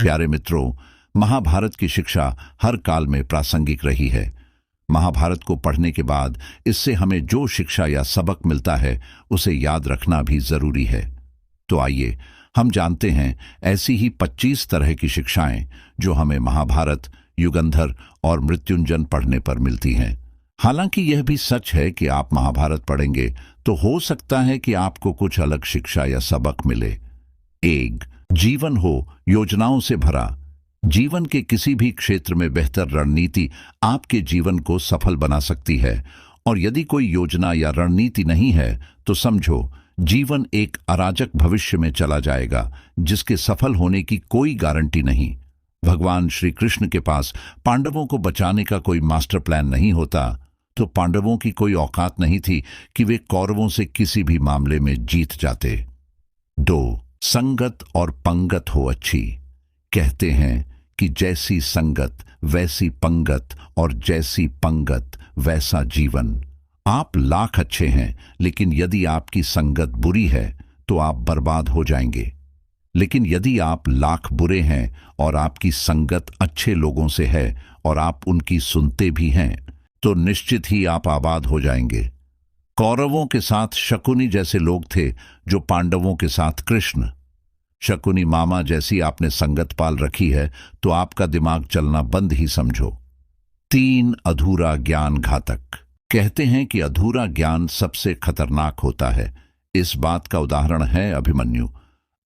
प्यारे मित्रों, महाभारत की शिक्षा हर काल में प्रासंगिक रही है। महाभारत को पढ़ने के बाद इससे हमें जो शिक्षा या सबक मिलता है उसे याद रखना भी जरूरी है। तो आइए हम जानते हैं ऐसी ही 25 तरह की शिक्षाएं जो हमें महाभारत, युगंधर और मृत्युंजय पढ़ने पर मिलती हैं। हालांकि यह भी सच है कि आप महाभारत पढ़ेंगे तो हो सकता है कि आपको कुछ अलग शिक्षा या सबक मिले। 1. जीवन हो योजनाओं से भरा। जीवन के किसी भी क्षेत्र में बेहतर रणनीति आपके जीवन को सफल बना सकती है, और यदि कोई योजना या रणनीति नहीं है तो समझो जीवन एक अराजक भविष्य में चला जाएगा जिसके सफल होने की कोई गारंटी नहीं। भगवान श्री कृष्ण के पास पांडवों को बचाने का कोई मास्टर प्लान नहीं होता तो पांडवों की कोई औकात नहीं थी कि वे कौरवों से किसी भी मामले में जीत जाते। 2. संगत और पंगत हो अच्छी। कहते हैं कि जैसी संगत वैसी पंगत और जैसी पंगत वैसा जीवन। आप लाख अच्छे हैं, लेकिन यदि आपकी संगत बुरी है तो आप बर्बाद हो जाएंगे। लेकिन यदि आप लाख बुरे हैं और आपकी संगत अच्छे लोगों से है और आप उनकी सुनते भी हैं तो निश्चित ही आप आबाद हो जाएंगे। कौरवों के साथ शकुनी जैसे लोग थे जो पांडवों के साथ कृष्ण। शकुनी मामा जैसी आपने संगत पाल रखी है तो आपका दिमाग चलना बंद ही समझो। 3. अधूरा ज्ञान घातक। कहते हैं कि अधूरा ज्ञान सबसे खतरनाक होता है। इस बात का उदाहरण है अभिमन्यु।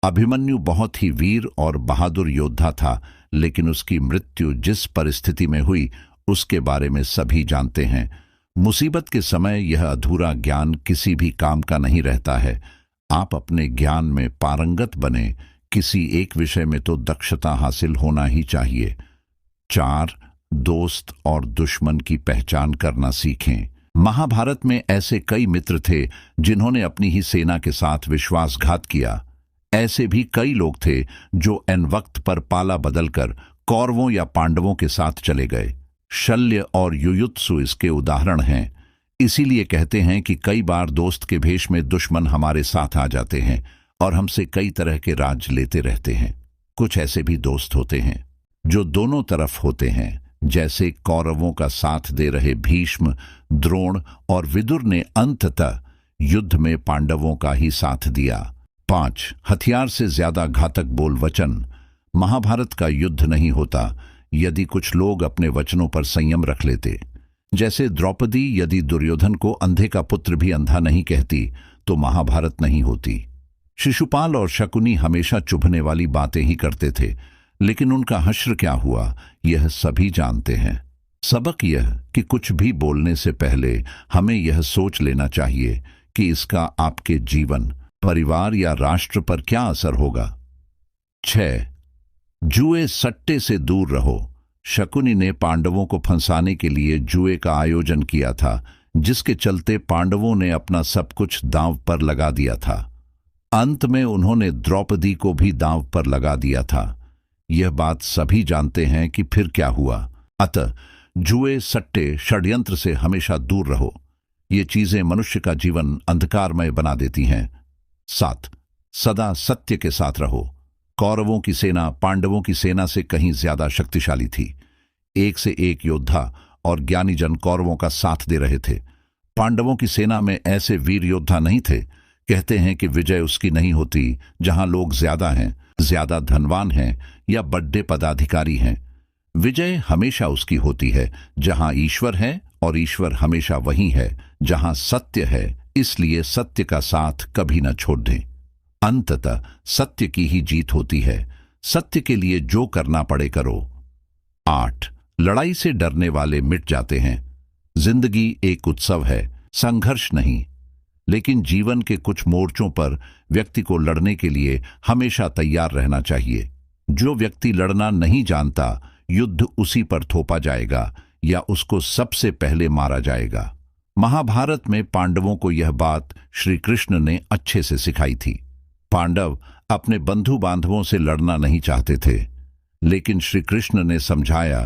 अभिमन्यु बहुत ही वीर और बहादुर योद्धा था, लेकिन उसकी मृत्यु जिस परिस्थिति में हुई उसके बारे में सभी जानते हैं। मुसीबत के समय यह अधूरा ज्ञान किसी भी काम का नहीं रहता है। आप अपने ज्ञान में पारंगत बने, किसी एक विषय में तो दक्षता हासिल होना ही चाहिए। 4. दोस्त और दुश्मन की पहचान करना सीखें। महाभारत में ऐसे कई मित्र थे जिन्होंने अपनी ही सेना के साथ विश्वासघात किया। ऐसे भी कई लोग थे जो एन वक्त पर पाला बदलकर कौरवों या पांडवों के साथ चले गए। शल्य और युयुत्सु इसके उदाहरण हैं। इसीलिए कहते हैं कि कई बार दोस्त के भेष में दुश्मन हमारे साथ आ जाते हैं और हमसे कई तरह के राज लेते रहते हैं। कुछ ऐसे भी दोस्त होते हैं जो दोनों तरफ होते हैं, जैसे कौरवों का साथ दे रहे भीष्म, द्रोण और विदुर ने अंततः युद्ध में पांडवों का ही साथ दिया। 5. हथियार से ज्यादा घातक बोल वचन। महाभारत का युद्ध नहीं होता यदि कुछ लोग अपने वचनों पर संयम रख लेते। जैसे द्रौपदी यदि दुर्योधन को अंधे का पुत्र भी अंधा नहीं कहती तो महाभारत नहीं होती। शिशुपाल और शकुनी हमेशा चुभने वाली बातें ही करते थे, लेकिन उनका हश्र क्या हुआ यह सभी जानते हैं। सबक यह कि कुछ भी बोलने से पहले हमें यह सोच लेना चाहिए कि इसका आपके जीवन, परिवार या राष्ट्र पर क्या असर होगा। 6. जुए सट्टे से दूर रहो। शकुनी ने पांडवों को फंसाने के लिए जुए का आयोजन किया था, जिसके चलते पांडवों ने अपना सब कुछ दांव पर लगा दिया था। अंत में उन्होंने द्रौपदी को भी दांव पर लगा दिया था। यह बात सभी जानते हैं कि फिर क्या हुआ। अतः जुए, सट्टे, षड्यंत्र से हमेशा दूर रहो। ये चीजें मनुष्य का जीवन अंधकारमय बना देती हैं। 7. सदा सत्य के साथ रहो। कौरवों की सेना पांडवों की सेना से कहीं ज्यादा शक्तिशाली थी। एक से एक योद्धा और ज्ञानी जन कौरवों का साथ दे रहे थे। पांडवों की सेना में ऐसे वीर योद्धा नहीं थे। कहते हैं कि विजय उसकी नहीं होती जहां लोग ज्यादा हैं, ज्यादा धनवान हैं या बड़े पदाधिकारी हैं। विजय हमेशा उसकी होती है जहां ईश्वर है, और ईश्वर हमेशा वही है जहां सत्य है। इसलिए सत्य का साथ कभी न छोड़ दें। अंततः सत्य की ही जीत होती है। सत्य के लिए जो करना पड़े करो। 8. लड़ाई से डरने वाले मिट जाते हैं। जिंदगी एक उत्सव है, संघर्ष नहीं। लेकिन जीवन के कुछ मोर्चों पर व्यक्ति को लड़ने के लिए हमेशा तैयार रहना चाहिए। जो व्यक्ति लड़ना नहीं जानता, युद्ध उसी पर थोपा जाएगा या उसको सबसे पहले मारा जाएगा। महाभारत में पांडवों को यह बात श्री कृष्ण ने अच्छे से सिखाई थी। पांडव अपने बंधु बांधवों से लड़ना नहीं चाहते थे, लेकिन श्री कृष्ण ने समझाया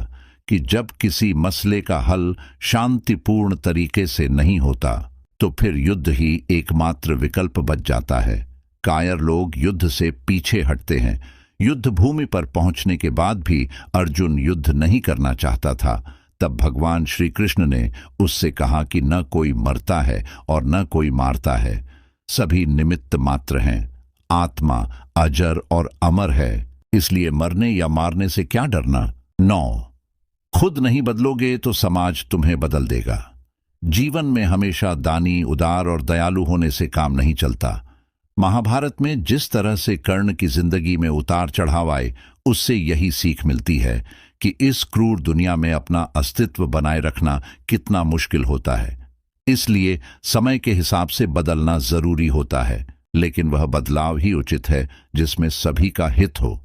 कि जब किसी मसले का हल शांतिपूर्ण तरीके से नहीं होता तो फिर युद्ध ही एकमात्र विकल्प बच जाता है। कायर लोग युद्ध से पीछे हटते हैं। युद्ध भूमि पर पहुंचने के बाद भी अर्जुन युद्ध नहीं करना चाहता था। तब भगवान श्री कृष्ण ने उससे कहा कि न कोई मरता है और न कोई मारता है, सभी निमित्त मात्र हैं। आत्मा अजर और अमर है, इसलिए मरने या मारने से क्या डरना। 9, खुद नहीं बदलोगे तो समाज तुम्हें बदल देगा। जीवन में हमेशा दानी, उदार और दयालु होने से काम नहीं चलता। महाभारत में जिस तरह से कर्ण की जिंदगी में उतार चढ़ाव आए, उससे यही सीख मिलती है कि इस क्रूर दुनिया में अपना अस्तित्व बनाए रखना कितना मुश्किल होता है। इसलिए समय के हिसाब से बदलना जरूरी होता है, लेकिन वह बदलाव ही उचित है जिसमें सभी का हित हो।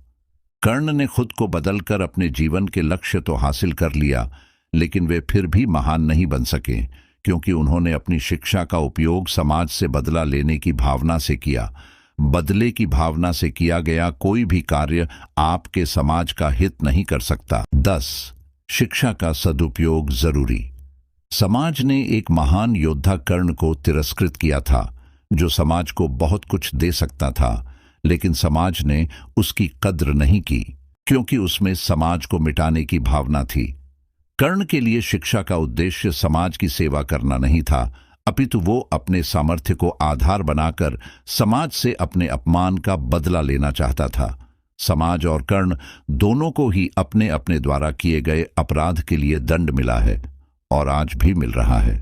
कर्ण ने खुद को बदलकर अपने जीवन के लक्ष्य तो हासिल कर लिया, लेकिन वे फिर भी महान नहीं बन सके, क्योंकि उन्होंने अपनी शिक्षा का उपयोग समाज से बदला लेने की भावना से किया। बदले की भावना से किया गया कोई भी कार्य आपके समाज का हित नहीं कर सकता। 10, शिक्षा का सदुपयोग जरूरी। समाज ने एक महान योद्धा कर्ण को तिरस्कृत किया था, जो समाज को बहुत कुछ दे सकता था, लेकिन समाज ने उसकी कद्र नहीं की, क्योंकि उसमें समाज को मिटाने की भावना थी। कर्ण के लिए शिक्षा का उद्देश्य समाज की सेवा करना नहीं था, अपितु वो अपने सामर्थ्य को आधार बनाकर समाज से अपने अपमान का बदला लेना चाहता था। समाज और कर्ण दोनों को ही अपने अपने द्वारा किए गए अपराध के लिए दंड मिला है और आज भी मिल रहा है।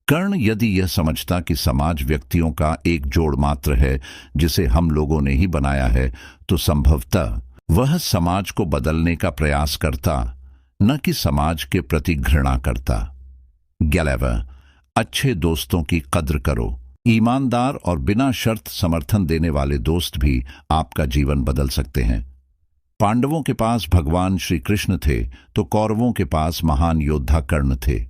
कर्ण यदि यह समझता कि समाज व्यक्तियों का एक जोड़ मात्र है जिसे हम लोगों ने ही बनाया है, तो संभवतः वह समाज को बदलने का प्रयास करता, न कि समाज के प्रति घृणा करता। 11, अच्छे दोस्तों की कद्र करो। ईमानदार और बिना शर्त समर्थन देने वाले दोस्त भी आपका जीवन बदल सकते हैं। पांडवों के पास भगवान श्री कृष्ण थे, तो कौरवों के पास महान योद्धा कर्ण थे।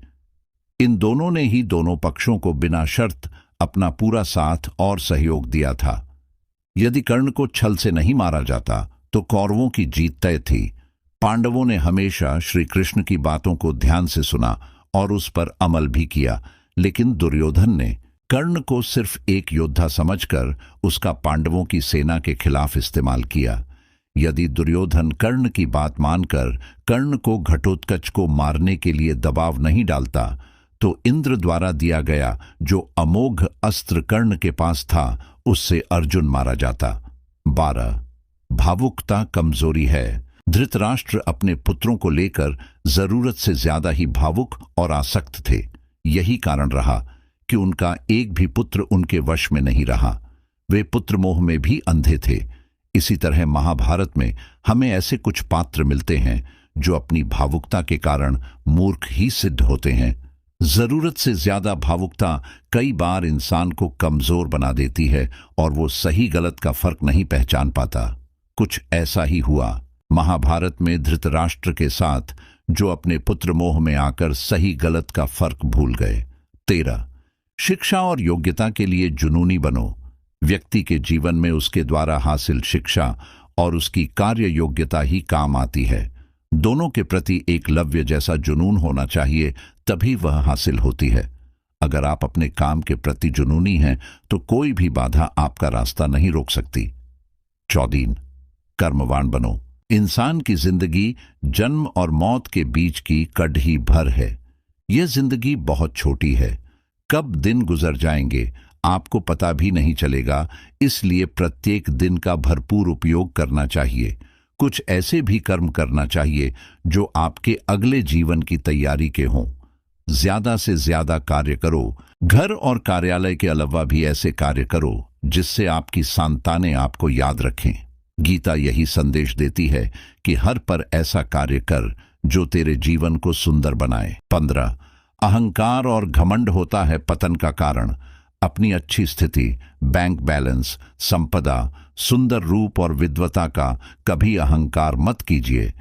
इन दोनों ने ही दोनों पक्षों को बिना शर्त अपना पूरा साथ और सहयोग दिया था। यदि कर्ण को छल से नहीं मारा जाता, तो कौरवों की जीत तय थी। पांडवों ने हमेशा श्री कृष्ण की बातों को ध्यान से सुना और उस पर अमल भी किया, लेकिन दुर्योधन ने कर्ण को सिर्फ एक योद्धा समझकर उसका पांडवों की सेना के खिलाफ इस्तेमाल किया। यदि दुर्योधन कर्ण की बात मानकर कर्ण को घटोत्कच को मारने के लिए दबाव नहीं डालता, तो इंद्र द्वारा दिया गया जो अमोघ अस्त्र कर्ण के पास था, उससे अर्जुन मारा जाता। 12, भावुकता कमजोरी है। धृतराष्ट्र अपने पुत्रों को लेकर जरूरत से ज्यादा ही भावुक और आसक्त थे। यही कारण रहा कि उनका एक भी पुत्र उनके वश में नहीं रहा। वे पुत्र मोह में भी अंधे थे। इसी तरह महाभारत में हमें ऐसे कुछ पात्र मिलते हैं जो अपनी भावुकता के कारण मूर्ख ही सिद्ध होते हैं। जरूरत से ज्यादा भावुकता कई बार इंसान को कमजोर बना देती है और वो सही गलत का फर्क नहीं पहचान पाता। कुछ ऐसा ही हुआ महाभारत में धृतराष्ट्र के साथ, जो अपने पुत्र मोह में आकर सही गलत का फर्क भूल गए। 13, शिक्षा और योग्यता के लिए जुनूनी बनो। व्यक्ति के जीवन में उसके द्वारा हासिल शिक्षा और उसकी कार्य योग्यता ही काम आती है। दोनों के प्रति एकलव्य जैसा जुनून होना चाहिए, तभी वह हासिल होती है। अगर आप अपने काम के प्रति जुनूनी हैं, तो कोई भी बाधा आपका रास्ता नहीं रोक सकती। 14, कर्मवान बनो। इंसान की जिंदगी जन्म और मौत के बीच की कड़ी भर है। यह जिंदगी बहुत छोटी है, कब दिन गुजर जाएंगे आपको पता भी नहीं चलेगा, इसलिए प्रत्येक दिन का भरपूर उपयोग करना चाहिए। कुछ ऐसे भी कर्म करना चाहिए जो आपके अगले जीवन की तैयारी के हों। ज्यादा से ज्यादा कार्य करो। घर और कार्यालय के अलावा भी ऐसे कार्य करो जिससे आपकी संतानें आपको याद रखें। गीता यही संदेश देती है कि हर पर ऐसा कार्य कर जो तेरे जीवन को सुंदर बनाए। 15, अहंकार और घमंड होता है पतन का कारण। अपनी अच्छी स्थिति, बैंक बैलेंस, संपदा, सुंदर रूप और विद्वता का कभी अहंकार मत कीजिए।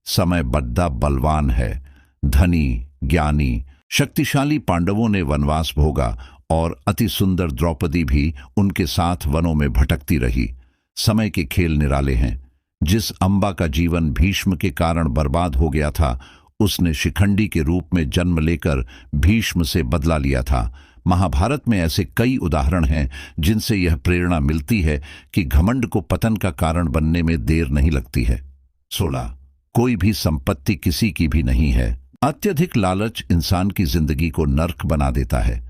समय बद्दा बलवान है। धनी, ज्ञानी, शक्तिशाली पांडवों ने वनवास भोगा और अति सुंदर द्रौपदी भी उनके साथ वनों में भटकती रही। समय के खेल निराले हैं। जिस अंबा का जीवन भीष्म के कारण बर्बाद हो गया था, उसने शिखंडी के रूप में जन्म लेकर भीष्म से बदला लिया था। महाभारत में ऐसे कई उदाहरण हैं जिनसे यह प्रेरणा मिलती है कि घमंड को पतन का कारण बनने में देर नहीं लगती है। 16 कोई भी संपत्ति किसी की भी नहीं है। अत्यधिक लालच इंसान की जिंदगी को नर्क बना देता है।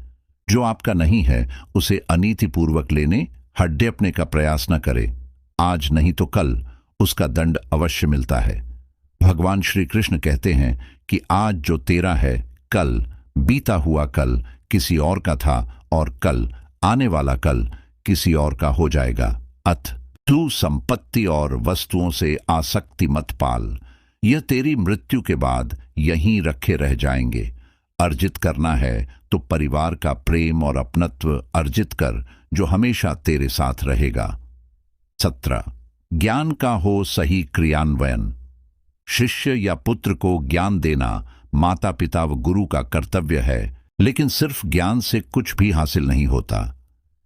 जो आपका नहीं है उसे अनीतिपूर्वक लेने, हड़पने का प्रयास न करे। आज नहीं तो कल उसका दंड अवश्य मिलता है। भगवान श्री कृष्ण कहते हैं कि आज जो तेरा है, कल बीता हुआ कल किसी और का था और कल आने वाला कल किसी और का हो जाएगा। अथ तू संपत्ति और वस्तुओं से आसक्ति मत पाल, यह तेरी मृत्यु के बाद यहीं रखे रह जाएंगे। अर्जित करना है तो परिवार का प्रेम और अपनत्व अर्जित कर, जो हमेशा तेरे साथ रहेगा। 17 ज्ञान का हो सही क्रियान्वयन। शिष्य या पुत्र को ज्ञान देना माता पिता व गुरु का कर्तव्य है, लेकिन सिर्फ ज्ञान से कुछ भी हासिल नहीं होता।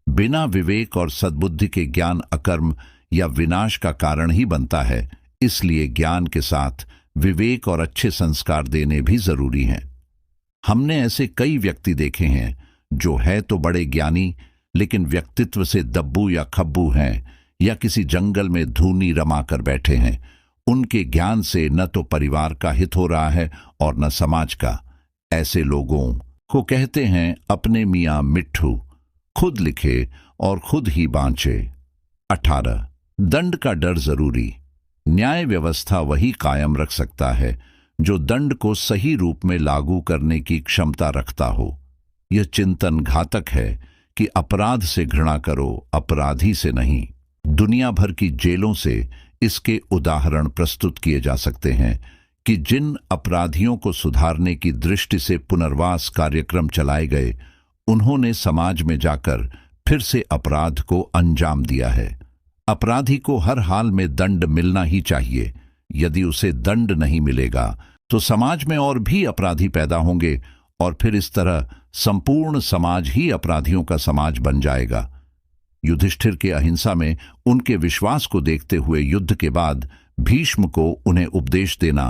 बिना विवेक और सद्बुद्धि के ज्ञान अकर्म या विनाश का कारण ही बनता है। इसलिए ज्ञान के साथ विवेक और अच्छे संस्कार देने भी जरूरी हैं। हमने ऐसे कई व्यक्ति देखे हैं जो है तो बड़े ज्ञानी, लेकिन व्यक्तित्व से दब्बू या खब्बू हैं, या किसी जंगल में धूनी रमा कर बैठे हैं। उनके ज्ञान से न तो परिवार का हित हो रहा है और न समाज का। ऐसे लोगों को कहते हैं अपने मियाँ मिट्ठू, खुद लिखे और खुद ही बांचे। 18 दंड का डर जरूरी। न्याय व्यवस्था वही कायम रख सकता है जो दंड को सही रूप में लागू करने की क्षमता रखता हो। यह चिंतन घातक है कि अपराध से घृणा करो, अपराधी से नहीं। दुनिया भर की जेलों से इसके उदाहरण प्रस्तुत किए जा सकते हैं कि जिन अपराधियों को सुधारने की दृष्टि से पुनर्वास कार्यक्रम चलाए गए, उन्होंने समाज में जाकर फिर से अपराध को अंजाम दिया है। अपराधी को हर हाल में दंड मिलना ही चाहिए। यदि उसे दंड नहीं मिलेगा तो समाज में और भी अपराधी पैदा होंगे और फिर इस तरह संपूर्ण समाज ही अपराधियों का समाज बन जाएगा। युधिष्ठिर के अहिंसा में उनके विश्वास को देखते हुए युद्ध के बाद भीष्म को उन्हें उपदेश देना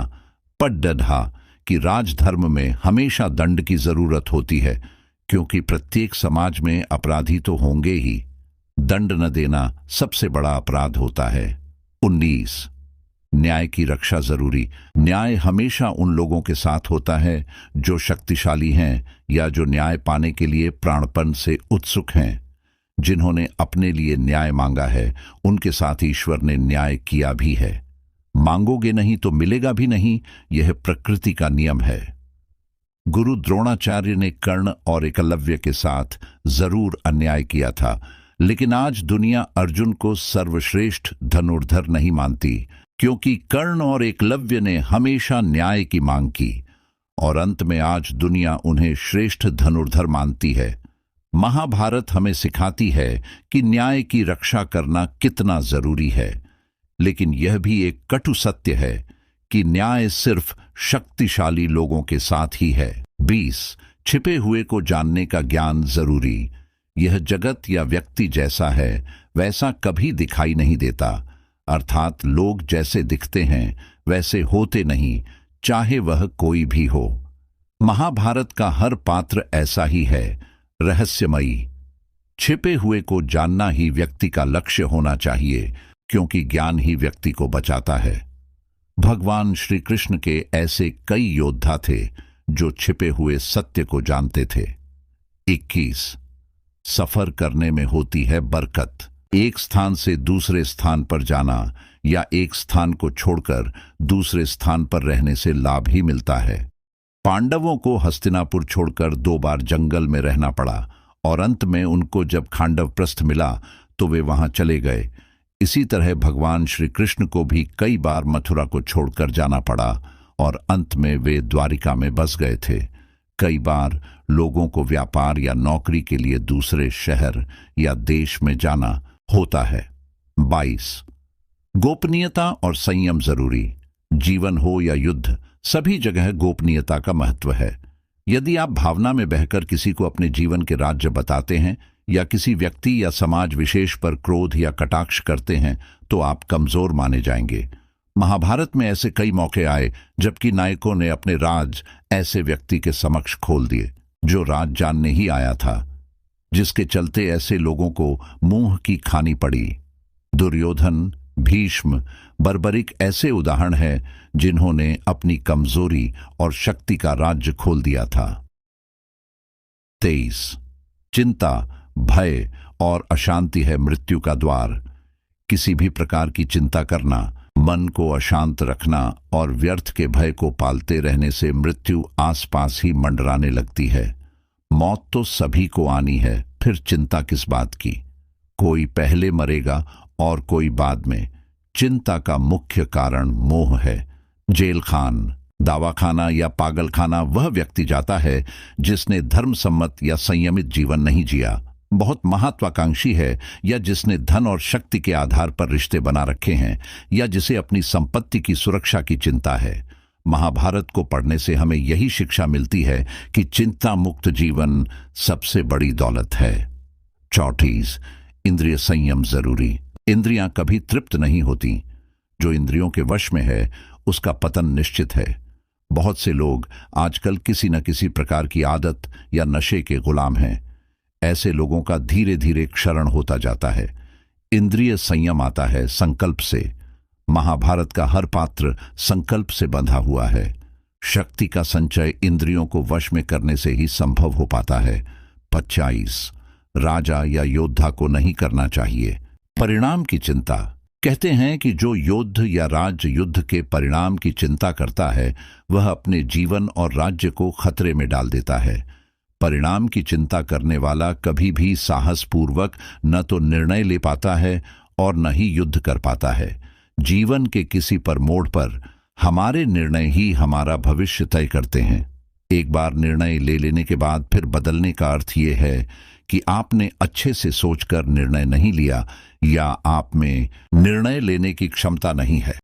पड़ डढ़ा कि राजधर्म में हमेशा दंड की जरूरत होती है, क्योंकि प्रत्येक समाज में अपराधी तो होंगे ही। दंड न देना सबसे बड़ा अपराध होता है। 19 न्याय की रक्षा जरूरी। न्याय हमेशा उन लोगों के साथ होता है जो शक्तिशाली हैं या जो न्याय पाने के लिए प्राणपण से उत्सुक हैं। जिन्होंने अपने लिए न्याय मांगा है, उनके साथ ईश्वर ने न्याय किया भी है। मांगोगे नहीं तो मिलेगा भी नहीं, यह प्रकृति का नियम है। गुरु द्रोणाचार्य ने कर्ण और एकलव्य के साथ जरूर अन्याय किया था, लेकिन आज दुनिया अर्जुन को सर्वश्रेष्ठ धनुर्धर नहीं मानती, क्योंकि कर्ण और एकलव्य ने हमेशा न्याय की मांग की और अंत में आज दुनिया उन्हें श्रेष्ठ धनुर्धर मानती है। महाभारत हमें सिखाती है कि न्याय की रक्षा करना कितना जरूरी है, लेकिन यह भी एक कटु सत्य है कि न्याय सिर्फ शक्तिशाली लोगों के साथ ही है। 20 छिपे हुए को जानने का ज्ञान जरूरी। यह जगत या व्यक्ति जैसा है वैसा कभी दिखाई नहीं देता, अर्थात लोग जैसे दिखते हैं वैसे होते नहीं, चाहे वह कोई भी हो। महाभारत का हर पात्र ऐसा ही है, रहस्यमयी। छिपे हुए को जानना ही व्यक्ति का लक्ष्य होना चाहिए, क्योंकि ज्ञान ही व्यक्ति को बचाता है। भगवान श्री कृष्ण के ऐसे कई योद्धा थे जो छिपे हुए सत्य को जानते थे। 21 सफर करने में होती है बरकत। एक स्थान से दूसरे स्थान पर जाना या एक स्थान को छोड़कर दूसरे स्थान पर रहने से लाभ ही मिलता है। पांडवों को हस्तिनापुर छोड़कर 2 बार जंगल में रहना पड़ा और अंत में उनको जब खांडवप्रस्थ मिला तो वे वहां चले गए। इसी तरह भगवान श्री कृष्ण को भी कई बार मथुरा को छोड़कर जाना पड़ा और अंत में वे द्वारिका में बस गए थे। कई बार लोगों को व्यापार या नौकरी के लिए दूसरे शहर या देश में जाना होता है। 22 गोपनीयता और संयम जरूरी। जीवन हो या युद्ध, सभी जगह गोपनीयता का महत्व है। यदि आप भावना में बहकर किसी को अपने जीवन के राज्य बताते हैं या किसी व्यक्ति या समाज विशेष पर क्रोध या कटाक्ष करते हैं तो आप कमजोर माने जाएंगे। महाभारत में ऐसे कई मौके आए जबकि नायकों ने अपने राज ऐसे व्यक्ति के समक्ष खोल दिए जो राज जानने ही आया था, जिसके चलते ऐसे लोगों को मुंह की खानी पड़ी। दुर्योधन, भीष्म, बर्बरिक ऐसे उदाहरण हैं जिन्होंने अपनी कमजोरी और शक्ति का राज्य खोल दिया था। 23 चिंता, भय और अशांति है मृत्यु का द्वार। किसी भी प्रकार की चिंता करना, मन को अशांत रखना और व्यर्थ के भय को पालते रहने से मृत्यु आसपास ही मंडराने लगती है। मौत तो सभी को आनी है, फिर चिंता किस बात की? कोई पहले मरेगा और कोई बाद में। चिंता का मुख्य कारण मोह है। जेल खान, दावाखाना या पागलखाना वह व्यक्ति जाता है जिसने धर्मसम्मत या संयमित जीवन नहीं जिया, बहुत महत्वाकांक्षी है, या जिसने धन और शक्ति के आधार पर रिश्ते बना रखे हैं, या जिसे अपनी संपत्ति की सुरक्षा की चिंता है। महाभारत को पढ़ने से हमें यही शिक्षा मिलती है कि चिंता मुक्त जीवन सबसे बड़ी दौलत है। 34 इंद्रिय संयम जरूरी। इंद्रियां कभी तृप्त नहीं होती। जो इंद्रियों के वश में है उसका पतन निश्चित है। बहुत से लोग आजकल किसी न किसी प्रकार की आदत या नशे के गुलाम हैं। ऐसे लोगों का धीरे धीरे क्षरण होता जाता है। इंद्रिय संयम आता है संकल्प से। महाभारत का हर पात्र संकल्प से बंधा हुआ है। शक्ति का संचय इंद्रियों को वश में करने से ही संभव हो पाता है। 25 राजा या योद्धा को नहीं करना चाहिए परिणाम की चिंता। कहते हैं कि जो योद्ध या राज युद्ध के परिणाम की चिंता करता है वह अपने जीवन और राज्य को खतरे में डाल देता है। परिणाम की चिंता करने वाला कभी भी साहसपूर्वक न तो निर्णय ले पाता है और न ही युद्ध कर पाता है। जीवन के किसी पर मोड़ पर हमारे निर्णय ही हमारा भविष्य तय करते हैं। एक बार निर्णय ले लेने के बाद फिर बदलने का अर्थ यह है कि आपने अच्छे से सोचकर निर्णय नहीं लिया या आप में निर्णय लेने की क्षमता नहीं है।